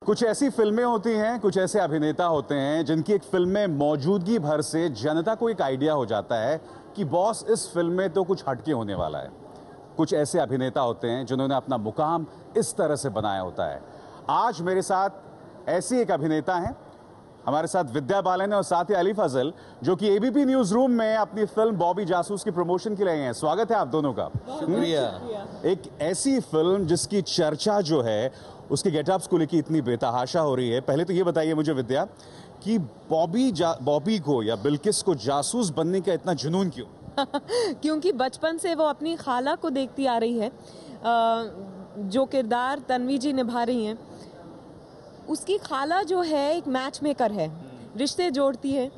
कुछ ऐसी फिल्में होती हैं, कुछ ऐसे अभिनेता होते हैं जिनकी एक फिल्म में मौजूदगी भर से जनता को एक आइडिया हो जाता है कि बॉस इस फिल्म में तो कुछ हटके होने वाला है। कुछ ऐसे अभिनेता होते हैं जिन्होंने अपना मुकाम इस तरह से बनाया होता है। आज मेरे साथ ऐसी एक अभिनेता हैं, हमारे साथ विद्या बालन है और साथ ही अली फजल, जो कि एबीपी न्यूज रूम में अपनी फिल्म बॉबी जासूस की प्रमोशन के लिए हैं। स्वागत है आप दोनों का। शुक्रिया। एक ऐसी फिल्म जिसकी चर्चा जो है उसके गेटअप्स को लेकर इतनी बेतहाशा हो रही है। पहले तो ये बताइए मुझे विद्या कि बॉबी को या बिल्किस को जासूस बनने का इतना जुनून क्यों? क्योंकि बचपन से वो अपनी खाला को देखती आ रही है, जो किरदार तन्वी जी निभा रही हैं। उसकी खाला जो है एक मैच मेकर है, रिश्ते जोड़ती है।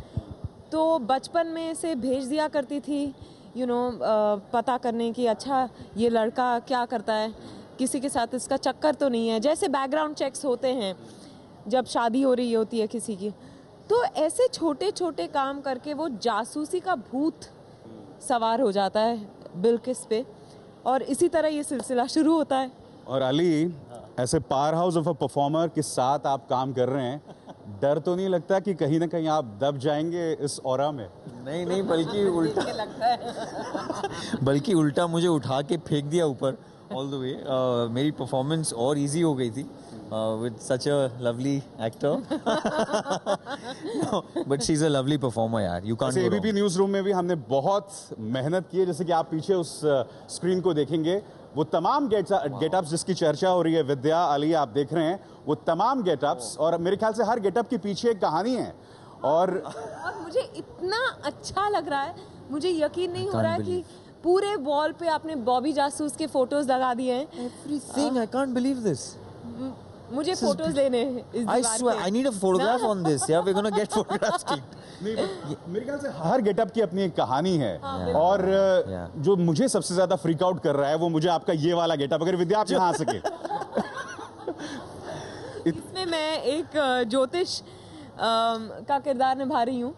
तो बचपन में से भेज दिया करती थी पता करने की अच्छा ये लड़का क्या करता है, किसी के साथ इसका चक्कर तो नहीं है। जैसे बैकग्राउंड चेक्स होते हैं जब शादी हो रही होती है किसी की, तो ऐसे छोटे छोटे काम करके वो जासूसी का भूत सवार हो जाता है बिल्किस पे, और इसी तरह ये सिलसिला शुरू होता है। और अली, ऐसे power house of a performer के साथ आप काम कर रहे हैं, डर तो नहीं लगता कि कहीं ना कहीं आप दब जाएंगे इस ऑरा में? नहीं, बल्कि उल्टा लगता है बल्कि उल्टा मुझे उठा के फेंक दिया ऊपर ऑल द वे। मेरी परफॉर्मेंस और इजी हो गई थी with such a lovely actor. But she is a lovely performer यार, you can't. ABP news room में भी हमने बहुत मेहनत की है। जैसे कि आप पीछे उस स्क्रीन को देखेंगे, वो तमाम गेटअप्स जिसकी चर्चा हो रही है, विद्या अली आप देख रहे हैं वो तमाम गेटअप्स, और मेरे ख्याल से हर गेटअप के पीछे एक कहानी है। और मुझे इतना अच्छा लग रहा है, मुझे यकीन नहीं हो रहा है कि पूरे वॉल पे आपने बॉबी जासूस के फोटोज लगा दिए हैं। Everything, I can't believe this. मुझे फोटोज लेने हैं इस I दीवार swear, पे। I need a photograph on this. Yeah, we're gonna get photographs clicked. मेरे ख्याल से हर गेटअप की अपनी एक कहानी है। और जो मुझे सबसे ज्यादा फ्रीक आउट कर रहा है वो मुझे आपका ये वाला गेटअप, अगर विद्या आप यहाँ आ सके। इसमें मैं एक ज्योतिष का किरदार निभा रही हूँ।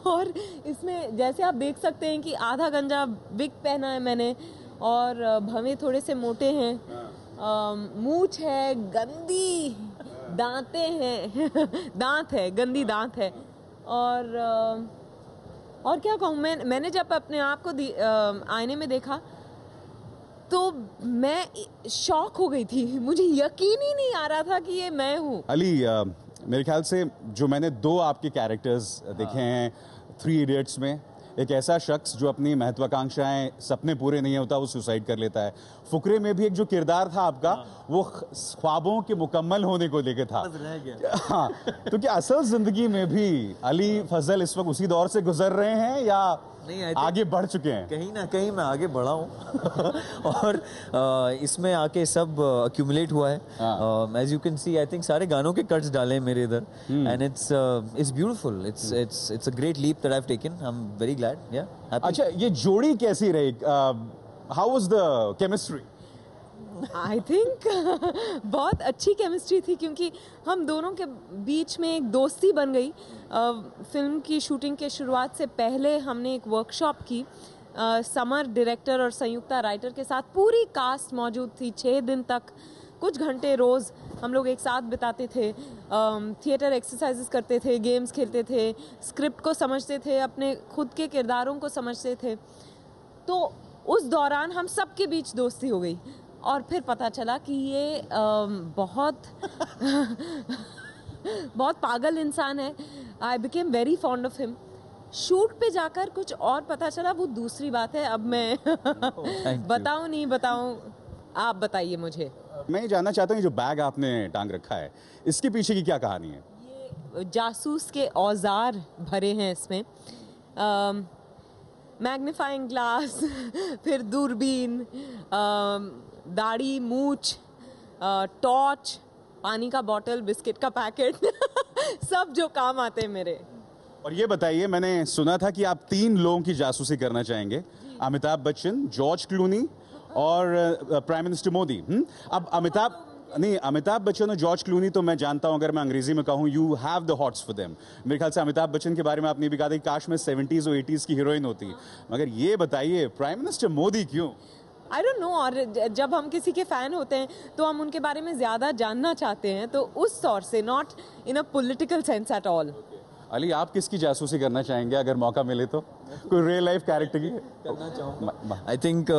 और इसमें जैसे आप देख सकते हैं कि आधा गंजा विग पहना है मैंने, और भवें थोड़े से मोटे हैं, मूंछ है गंदी, दांते हैं दांत है, गंदी दांत है। और क्या कहूँ, मैंने जब अपने आप को आईने में देखा तो मैं शॉक हो गई थी। मुझे यकीन ही नहीं आ रहा था कि ये मैं हूँ। अली, मेरे ख्याल से जो मैंने दो आपके कैरेक्टर्स देखे हैं 3 इडियट्स में, एक ऐसा शख्स जो अपनी महत्वाकांक्षाएं, सपने पूरे नहीं होता वो सुसाइड कर लेता है। फुकरे में भी एक जो किरदार था आपका, वो ख्वाबों के मुकम्मल होने को लेके था। हाँ, तो क्या असल जिंदगी में भी अली फजल इस वक्त उसी दौर से गुजर रहे हैं या आगे बढ़ चुके हैं? कहीं ना कहीं मैं आगे बढ़ा हूँ। और इसमें आके सब अक्यूमुलेट हुआ है। As you can see, I think सारे गानों के कट्स डाले हैं मेरे इधर, and it's beautiful. It's a great leap that I have taken. I am very glad. Yeah अच्छा, ये जोड़ी कैसी रही? How was the chemistry? I think बहुत अच्छी केमिस्ट्री थी, क्योंकि हम दोनों के बीच में एक दोस्ती बन गई। फिल्म की शूटिंग के शुरुआत से पहले हमने एक वर्कशॉप की, समर डायरेक्टर और संयुक्ता राइटर के साथ। पूरी कास्ट मौजूद थी। 6 दिन तक कुछ घंटे रोज़ हम लोग एक साथ बिताते थे, थिएटर एक्सरसाइजेस करते थे, गेम्स खेलते थे, स्क्रिप्ट को समझते थे, अपने खुद के किरदारों को समझते थे। तो उस दौरान हम सबके बीच दोस्ती हो गई, और फिर पता चला कि ये बहुत बहुत पागल इंसान है। I became very fond of him. Shoot पे जाकर कुछ और पता चला, वो दूसरी बात है। अब मैं बताऊं नहीं बताऊं, आप बताइए मुझे। मैं ये जानना चाहता हूँ, जो बैग आपने टांग रखा है, इसके पीछे की क्या कहानी है? ये जासूस के औजार भरे हैं इसमें। मैग्नीफाइंग ग्लास, फिर दूरबीन, दाढ़ी, मूछ, टॉर्च, पानी का बॉटल, बिस्किट का पैकेट सब जो काम आते हैं मेरे। और ये बताइए, मैंने सुना था कि आप 3 लोगों की जासूसी करना चाहेंगे, अमिताभ बच्चन, जॉर्ज क्लूनी और प्राइम मिनिस्टर मोदी। अब अमिताभ बच्चन और जॉर्ज क्लूनी तो मैं जानता हूं, अगर मैं अंग्रेजी में कहूं, you have the hots for them. मेरे ख्याल से अमिताभ बच्चन के बारे में आपने भी कहा था कि काश में 70s और 80s की हीरोइन होती। मगर ये बताइए, प्राइम मिनिस्टर मोदी क्यों? आई डोंट नो, और जब हम किसी के फैन होते हैं तो हम उनके बारे में ज़्यादा जानना चाहते हैं, तो उस तौर से, not in a political sense at all. Ali, आप किसकी जासूसी करना चाहेंगे अगर मौका मिले तो? कोई रियल लाइफ कैरेक्टर की? करना चाहूँगा। आई थिंक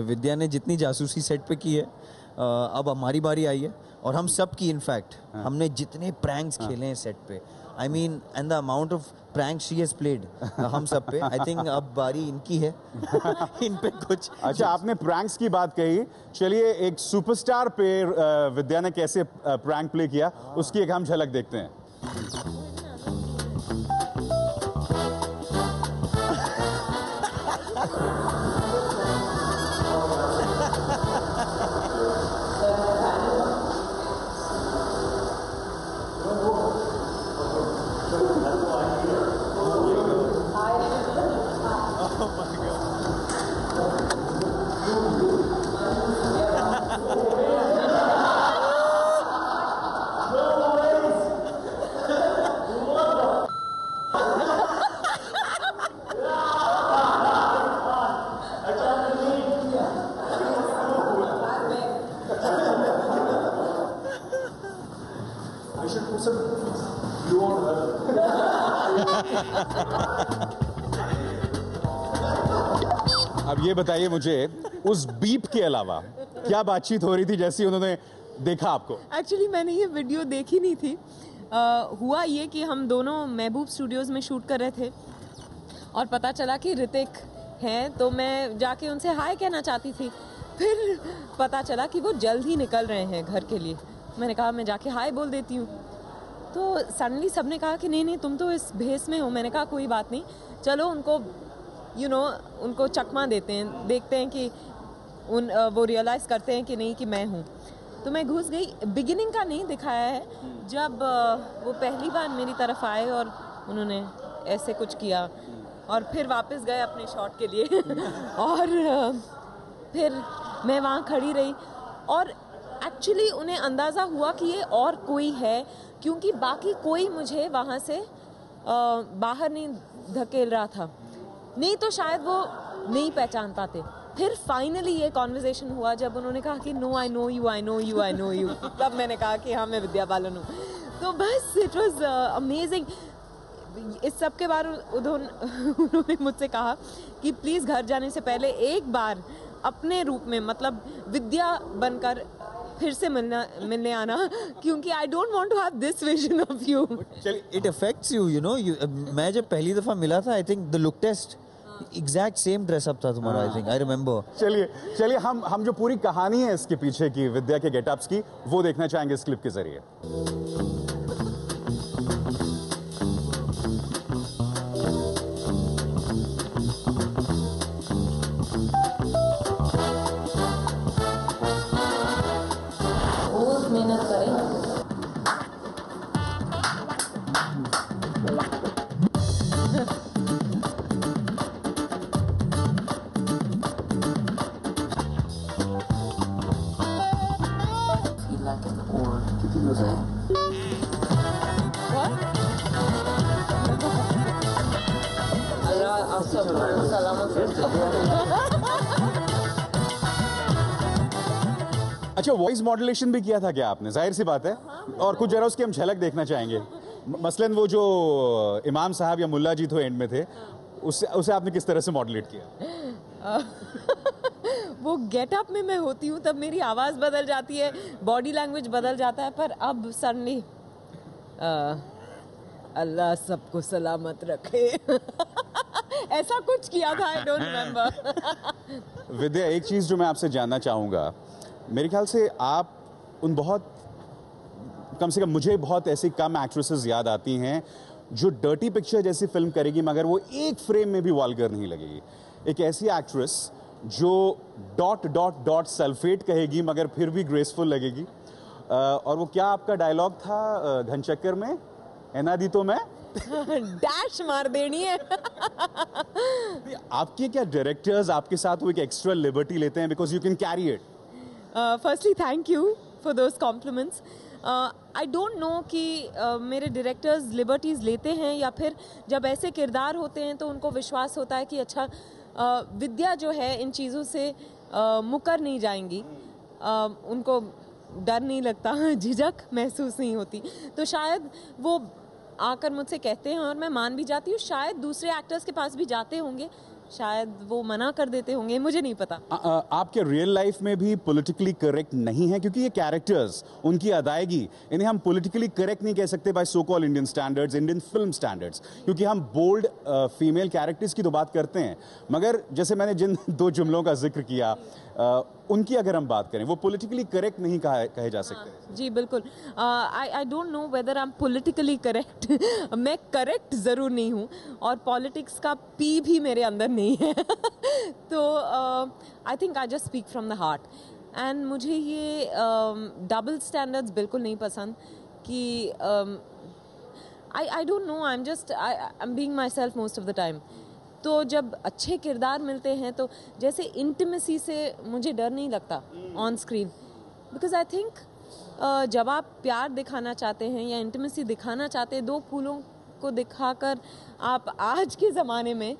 विद्या ने जितनी जासूसी सेट पे की है, अब हमारी बारी आई है, और हम सब की, इनफैक्ट हमने जितने प्रैंक्स खेले हैं सेट पे, I mean, and the amount of prank she has played हम सब पे, आई थिंक अब बारी इनकी है इन पे कुछ। अच्छा, आपने प्रैंक्स की बात कही, चलिए एक सुपरस्टार पे विद्या ने कैसे प्रैंक प्ले किया उसकी एक हम झलक देखते हैं। अब ये बताइए मुझे, उस बीप के अलावा क्या बातचीत हो रही थी जैसी उन्होंने देखा आपको? एक्चुअली मैंने ये वीडियो देखी नहीं थी। हुआ ये कि हम दोनों महबूब स्टूडियोज़ में शूट कर रहे थे और पता चला कि ऋतिक हैं, तो मैं जाके उनसे हाय कहना चाहती थी। फिर पता चला कि वो जल्द ही निकल रहे हैं घर के लिए। मैंने कहा मैं जाके हाय बोल देती हूँ, तो सडनली सबने कहा कि नहीं नहीं, तुम तो इस भेस में हो। मैंने कहा कोई बात नहीं, चलो उनको उनको चकमा देते हैं, देखते हैं कि वो रियलाइज़ करते हैं कि नहीं कि मैं हूँ। तो मैं घुस गई। बिगिनिंग का नहीं दिखाया है, जब वो पहली बार मेरी तरफ आए और उन्होंने ऐसे कुछ किया और फिर वापस गए अपने शॉट के लिए और फिर मैं वहाँ खड़ी रही और एक्चुअली उन्हें अंदाज़ा हुआ कि ये और कोई है, क्योंकि बाकी कोई मुझे वहाँ से बाहर नहीं धकेल रहा था, नहीं तो शायद वो नहीं पहचान पाते। फिर फाइनली ये कॉन्वर्सेशन हुआ जब उन्होंने कहा कि no I know you, I know you, I know you. तब मैंने कहा कि हाँ मैं विद्या बालन हूँ। तो बस इट वाज अमेजिंग। इस सब के बाद उन्होंने मुझसे कहा कि प्लीज़ घर जाने से पहले एक बार अपने रूप में, मतलब विद्या बनकर फिर से मिलने आना, क्योंकि I don't want to have this vision of you. It affects you, you know. मैं जब पहली दफ़ा मिला था, I think the look test exact same dress up था तुम्हारा, आई थिंक, आई रिमेंबर। चलिए हम जो पूरी कहानी है इसके पीछे की, विद्या के गेटअप्स की, वो देखना चाहेंगे इस क्लिप के जरिए। बहुत मेहनत करें। अच्छा, वॉइस मॉड्यूलेशन भी किया था क्या आपने? जाहिर सी बात है। और कुछ जरा उसकी हम झलक देखना चाहेंगे। मसलन वो जो इमाम साहब या मुल्ला जी तो एंड में थे, उसे आपने किस तरह से मॉड्यूलेट किया? वो गेटअप में मैं होती हूँ तब मेरी आवाज़ बदल जाती है, बॉडी लैंग्वेज बदल जाता है, पर अब सडनली अल्लाह सबको सलामत रखे ऐसा कुछ किया था, आई डोंट रिमेम्बर। विद्या, एक चीज़ जो मैं आपसे जानना चाहूँगा, मेरे ख्याल से आप उन बहुत, कम से कम मुझे बहुत ऐसी कम एक्ट्रेसेस याद आती हैं जो डर्टी पिक्चर जैसी फिल्म करेगी मगर वो एक फ्रेम में भी वल्गर नहीं लगेगी। एक ऐसी एक्ट्रेस जो डॉट डॉट डॉट सल्फेट कहेगी मगर फिर भी ग्रेसफुल लगेगी। और वो क्या आपका डायलॉग था घनचक्कर में, एना दी तो मैं डैश मार देनी है। आपके क्या डायरेक्टर्स आपके साथ वो एक एक्स्ट्रा लिबर्टी लेते हैं because you can carry it? Firstly thank you for those compliments. I don't know कि मेरे डायरेक्टर्स लिबर्टीज़ लेते हैं या फिर जब ऐसे किरदार होते हैं तो उनको विश्वास होता है कि अच्छा विद्या जो है इन चीज़ों से मुकर नहीं जाएंगी, उनको डर नहीं लगता, झिझक महसूस नहीं होती, तो शायद वो आकर मुझसे कहते हैं और मैं मान भी जाती हूँ। शायद दूसरे एक्टर्स के पास भी जाते होंगे, शायद वो मना कर देते होंगे, मुझे नहीं पता। आपके रियल लाइफ में भी पॉलिटिकली करेक्ट नहीं है? क्योंकि ये कैरेक्टर्स, उनकी अदायगी, इन्हें हम पॉलिटिकली करेक्ट नहीं कह सकते by so called Indian standards, Indian film standards, क्योंकि हम बोल्ड फीमेल कैरेक्टर्स की तो बात करते हैं, मगर जैसे मैंने जिन दो जुमलों का जिक्र किया, उनकी अगर हम बात करें, वो पॉलिटिकली करेक्ट नहीं कहे जा सकते। जी बिल्कुल। आई don't know whether I am politically correct. मैं करेक्ट ज़रूर नहीं हूँ और पॉलिटिक्स का पी भी मेरे अंदर नहीं है। तो आई think I just speak from the heart, and मुझे ये डबल स्टैंडर्ड्स बिल्कुल नहीं पसंद कि आई don't no, I am being my self most of the time. तो जब अच्छे किरदार मिलते हैं तो जैसे इंटीमेसी से मुझे डर नहीं लगता on screen, because I think जब आप प्यार दिखाना चाहते हैं या इंटीमेसी दिखाना चाहते हैं, दो फूलों को दिखाकर आप आज के ज़माने में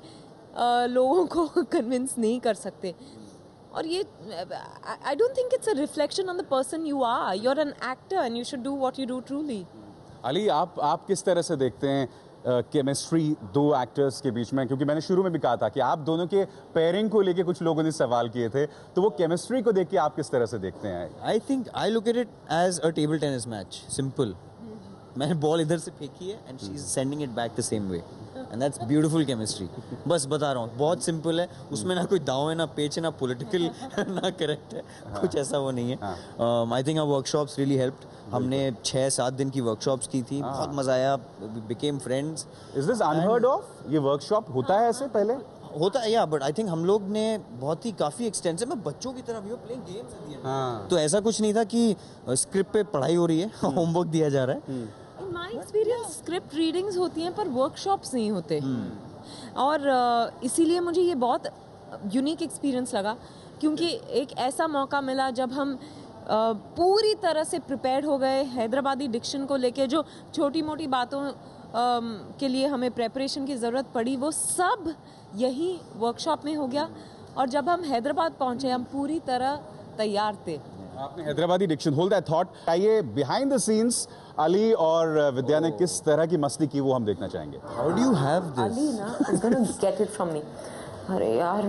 लोगों को कन्विंस नहीं कर सकते। और ये I don't think it's a reflection on the person you are. You are an actor and you should do what you do truly. Ali, आप किस तरह से देखते हैं केमिस्ट्री दो एक्टर्स के बीच में? क्योंकि मैंने शुरू में भी कहा था कि आप दोनों के पेयरिंग को लेके कुछ लोगों ने सवाल किए थे, तो वो केमिस्ट्री को देख के आप किस तरह से देखते हैं? I think I look at it as a table tennis match, simple. मैंने बॉल इधर से फेंकी है and she is sending it back the same way, and that's beautiful chemistry. बस बता रहा हूँ, बहुत सिंपल है, उसमें ना कोई दाव है, ना पेच है, ना पॉलिटिकल ना करेक्ट है, कुछ ऐसा वो नहीं है। I think our workshops really helped. हमने 6-7 दिन की वर्कशॉप्स की थी, बहुत मजा आया, became friends. Is this unheard of? ये वर्कशॉप होता है ऐसे पहले? होता है या, बट आई थिंक हम लोग ने बहुत ही काफी एक्सटेंसिव में बच्चों की तरह भी प्लेइंग गेम्स दिए, तो ऐसा कुछ नहीं था कि स्क्रिप्ट पे पढ़ाई हो रही है, होमवर्क दिया जा रहा है। In my experience script readings होती हैं पर वर्कशॉप्स नहीं होते, और इसीलिए मुझे ये बहुत यूनिक एक्सपीरियंस लगा, क्योंकि एक ऐसा मौका मिला जब हम पूरी तरह से प्रिपेयर्ड हो गए। हैदराबादी डिक्शन को लेके जो छोटी मोटी बातों के लिए हमें प्रेपरेशन की ज़रूरत पड़ी, वो सब यही वर्कशॉप में हो गया, और जब हम हैदराबाद पहुंचे हम पूरी तरह तैयार थे। आपने Hyderabadi diction, hold that thought. आइए बिहाइंड द सीन्स अली और विद्या ने किस तरह की मस्ती की वो हम देखना चाहेंगे। How do you have this? Ali ना is gonna get it from me. अरे यार,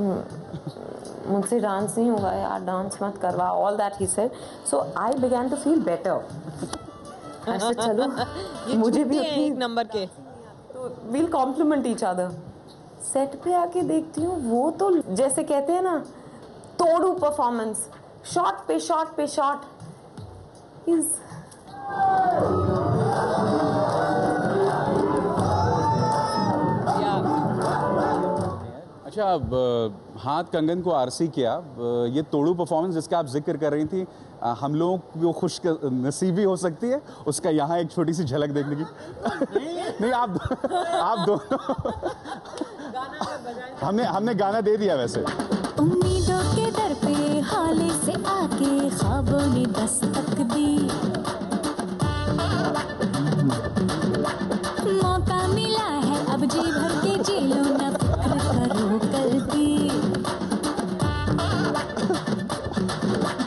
मुझसे डांस नहीं होगा यार, डांस मत करवा, all that he said. So I began to feel better. ऐसे चलो मुझे भी अपनी एक नंबर के, तो will compliment each other. Set पे आके देखती हूँ, वो तो जैसे कहते हैं ना, तोड़ू परफॉर्मेंस, शॉट पे शॉट पे शॉट इज अच्छा, अब हाथ कंगन को आरसी किया, ये तोड़ू परफॉर्मेंस जिसका आप जिक्र कर रही थी, हम लोगों को खुश नसीबी हो सकती है उसका यहाँ एक छोटी सी झलक देखने की। नहीं, आप दोनों हमने गाना दे दिया वैसे। उम्मीदों के दर पे हाले से आके ख्वाबों ने दस्तक दी, मौका मिला है अब जी भर के जी लो, न फिक्र करो कल की।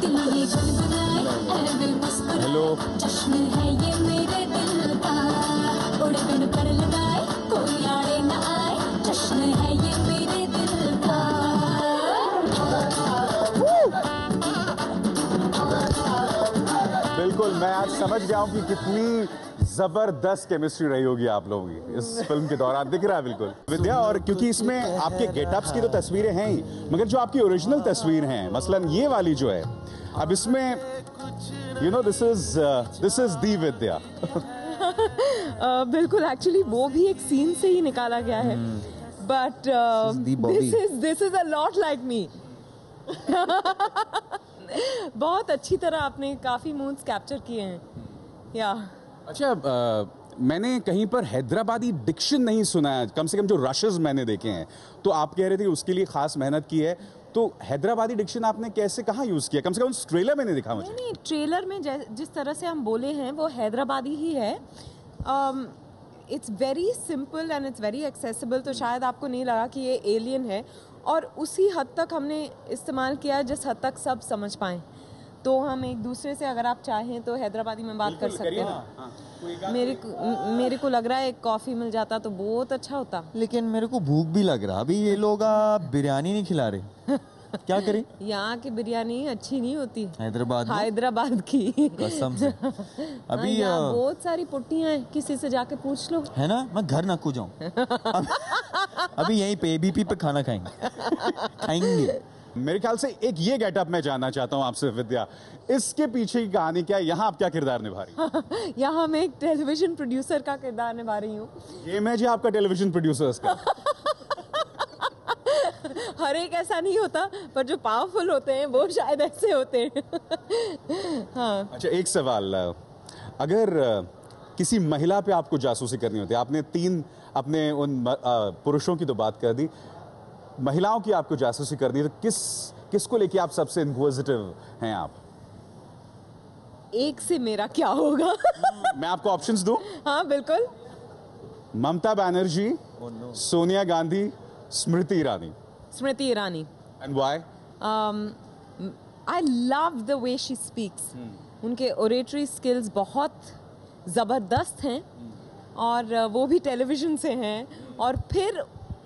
दिल ये गुनगुनाए ऐ दिल मुस्कुराए, जश्न है ये मेरे दिल का, उड़न पर लगाए कोई आड़े न आए, जश्न है ये मेरे दिल का। बिल्कुल, मैं आज समझ गया हूँ कि कितनी जबरदस्त केमिस्ट्री रही होगी आप लोगों की इस फिल्म के दौरान, दिख रहा है बिल्कुल विद्या। और क्योंकि इसमें आपके गेटअप्स की तो तस्वीरें हैं ही, मगर जो आपकी ओरिजिनल तस्वीर हैं, मसलन ये वाली जो है, अब इसमें you know this is the Vidya. बिल्कुल, एक्चुअली वो भी एक सीन से ही निकाला गया है, but this is a lot like me. बहुत अच्छी तरह आपने काफी मूड्स कैप्चर किए हैं, या अच्छा, मैंने कहीं पर हैदराबादी डिक्शन नहीं सुना है, कम से कम जो रशेस मैंने देखे हैं, तो आप कह रहे थे उसके लिए खास मेहनत की है, तो हैदराबादी डिक्शन आपने कैसे, कहाँ यूज किया? कम से कम उस ट्रेलर में नहीं दिखा मुझे। नहीं, ट्रेलर में जिस तरह से हम बोले हैं वो हैदराबादी ही है। It's very simple and it's very accessible, तो शायद आपको नहीं लगा कि ये एलियन है। और उसी हद तक हमने इस्तेमाल किया है जिस हद तक सब समझ पाएँ। तो हम एक दूसरे से, अगर आप चाहें तो हैदराबादी में बात कर सकते हैं। मेरे को लग रहा है एक कॉफ़ी मिल जाता तो बहुत अच्छा होता। लेकिन मेरे को भूख भी लग रहा। अभी ये लोग बिरयानी नहीं खिला रहे। क्या करें? यहाँ की बिरयानी अच्छी नहीं होती, हैदराबाद की कसम से। अभी यहाँ बहुत सारी पुट्टियाँ हैं, किसी से जाके पूछ लो, है ना। मैं घर ना जाऊं। अभी यहीं पे एबीपी पे खाना खाएंगे। मेरे ख्याल से एक ये गेटअप मैं जानना चाहता हूँ आपसे विद्या, इसके पीछे की कहानी क्या है? यहाँ आप क्या किरदार निभा रही हैं? यहाँ मैं एक टेलीविजन प्रोड्यूसर का किरदार निभा रही हूँ। ये मैं जी आपका टेलीविजन प्रोड्यूसर का। हर एक ऐसा नहीं होता, पर जो पावरफुल होते हैं वो शायद ऐसे होते हैं। हाँ। अच्छा, एक सवाल, अगर किसी महिला पे आपको जासूसी करनी होती है, आपने 3 अपने उन पुरुषों की तो बात कर दी, महिलाओं की आपको जासूसी करनी है, तो किसको लेके आप सबसे इन्क्विजिटिव हैं आप? एक से मेरा क्या होगा? मैं आपको ऑप्शंस दूं? हाँ बिल्कुल। Mamata Banerjee, Sonia Gandhi, Smriti Irani. Smriti Irani. And why? I love the way she speaks. उनके ओरेटरी स्किल्स बहुत ज़बरदस्त हैं, और वो भी टेलीविज़न से हैं, और फिर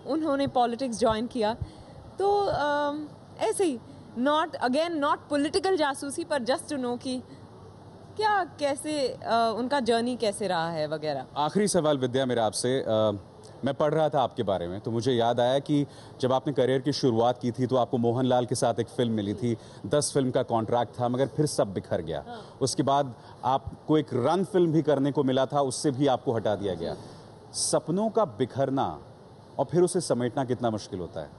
उन्होंने पॉलिटिक्स ज्वाइन किया। तो ऐसे ही, नॉट पॉलिटिकल जासूसी, पर जस्ट टू नो कि क्या, कैसे उनका जर्नी कैसे रहा है वगैरह। आखिरी सवाल विद्या मेरा आपसे, मैं पढ़ रहा था आपके बारे में, तो मुझे याद आया कि जब आपने करियर की शुरुआत की थी तो आपको मोहनलाल के साथ एक फिल्म मिली थी, 10 फिल्म का कॉन्ट्रैक्ट था, मगर फिर सब बिखर गया। उसके बाद आपको एक रन फिल्म भी करने को मिला था, उससे भी आपको हटा दिया गया। सपनों का बिखरना और फिर उसे समेटना कितना मुश्किल होता है?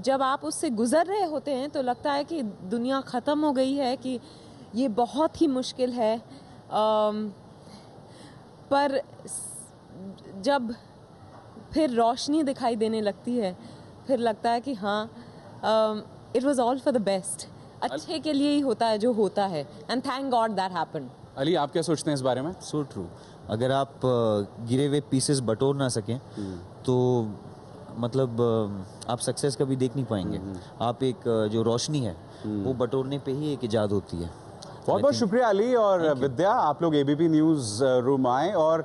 जब आप उससे गुजर रहे होते हैं तो लगता है कि दुनिया ख़त्म हो गई है, कि ये बहुत ही मुश्किल है। पर जब फिर रोशनी दिखाई देने लगती है, फिर लगता है कि हाँ, it was all for the best. अच्छे के लिए ही होता है जो होता है, and thank God that happened. Ali, आप क्या सोचते हैं इस बारे में? So true. अगर आप गिरे हुए पीसेस बटोर ना सकें तो मतलब आप सक्सेस कभी देख नहीं पाएंगे। आप एक जो रोशनी है वो बटोरने पे ही एक इजाद होती है। बहुत बहुत शुक्रिया अली और विद्या, आप लोग एबीपी न्यूज़ रूम आए, और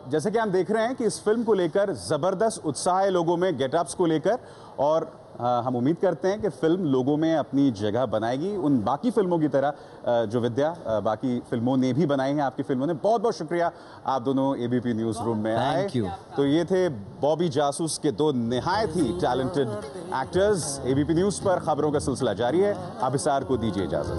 जैसे कि हम देख रहे हैं कि इस फिल्म को लेकर ज़बरदस्त उत्साह है लोगों में, गेटअप्स को लेकर, और हम उम्मीद करते हैं कि फिल्म लोगों में अपनी जगह बनाएगी, उन बाकी फिल्मों की तरह जो विद्या बाकी फिल्मों ने भी बनाई हैं, आपकी फिल्मों ने। बहुत बहुत शुक्रिया, आप दोनों एबीपी न्यूज़ रूम में आए। तो ये थे बॉबी जासूस के 2 निहायत ही टैलेंटेड एक्टर्स। एबीपी न्यूज़ पर खबरों का सिलसिला जारी है, आप इसार को दीजिए इजाज़त।